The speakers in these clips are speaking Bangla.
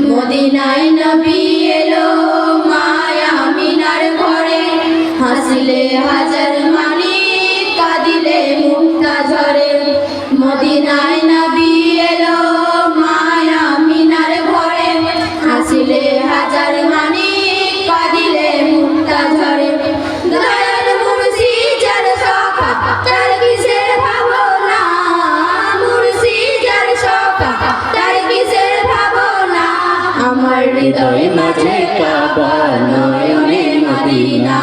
মদিনায় নবী এলো মায়া মিনার ঘরে, হাসিলে হাজার মানি কাঁদিলে মুক্তা ঝরে। মদিনায় নবী এলো মায়া মিনার ঘরে, হাসিলে হাজার মানি কাঁদিলে মুক্তা ঝরে। দয়াল মুর্শিদ যার সখা তার কিসের ভাবনা, মুর্শিদ যার সখা তার কিসের ভাবনা। আমার হৃদয় মাঝে কাবা নয়নে মদিনা,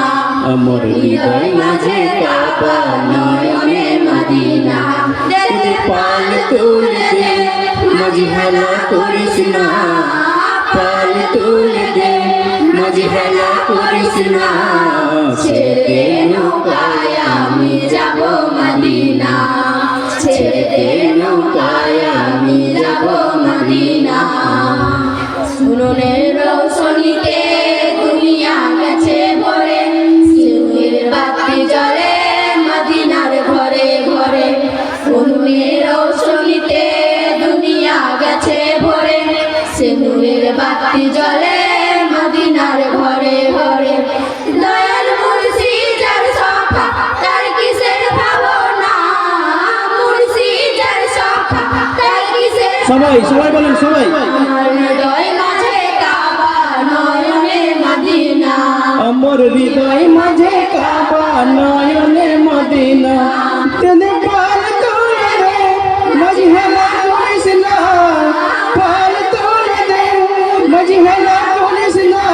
আমার হৃদয় মাঝে কাবা নয়নে মদিনা। দিলে পাল তুলে দে মাঝি হেলা করিস না, পাল তুলে দে মাঝি হেলা করিস না। ছেড়ে দে নৌকায় আমি যাব মদিনা, ছেড়ে দে নৌকায় আমি যাব মদিনা। উনুনের রৌশনীতে দুনিয়া গেছে ভরে, সিঁদুরের বাতি জ্বলে মদিনার ঘরে ঘরে। উনুনের রৌশনীতে দুনিয়া গেছে ভরে, সিঁদুরের বাতি জ্বলে মদিনার ঘরে ঘরে। দয়াল মুর্শিদ যার সখা তার কিসের ভাবনা, মুর্শিদ যার সখা তার কিসের। সবাই সবাই বলেন সবাই। আমার হৃদয় মাঝে কাবা নয়নে মদিনা, আমার হৃদয় মাঝে কাবা নয়নে মদিনা। তেনে পাল তুলে দে মাঝি হেলা করিস না, পাল তুলে দে মাঝি হেলা করিস না।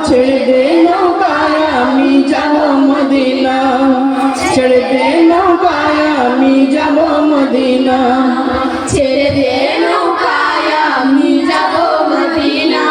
ছেড়ে দে নৌকায় আমি যাব মদিনা, ছেড়ে দে নৌকায় আমি যাব মদিনা। ছেড়ে দে নৌকায় আমি যাব মদিনা।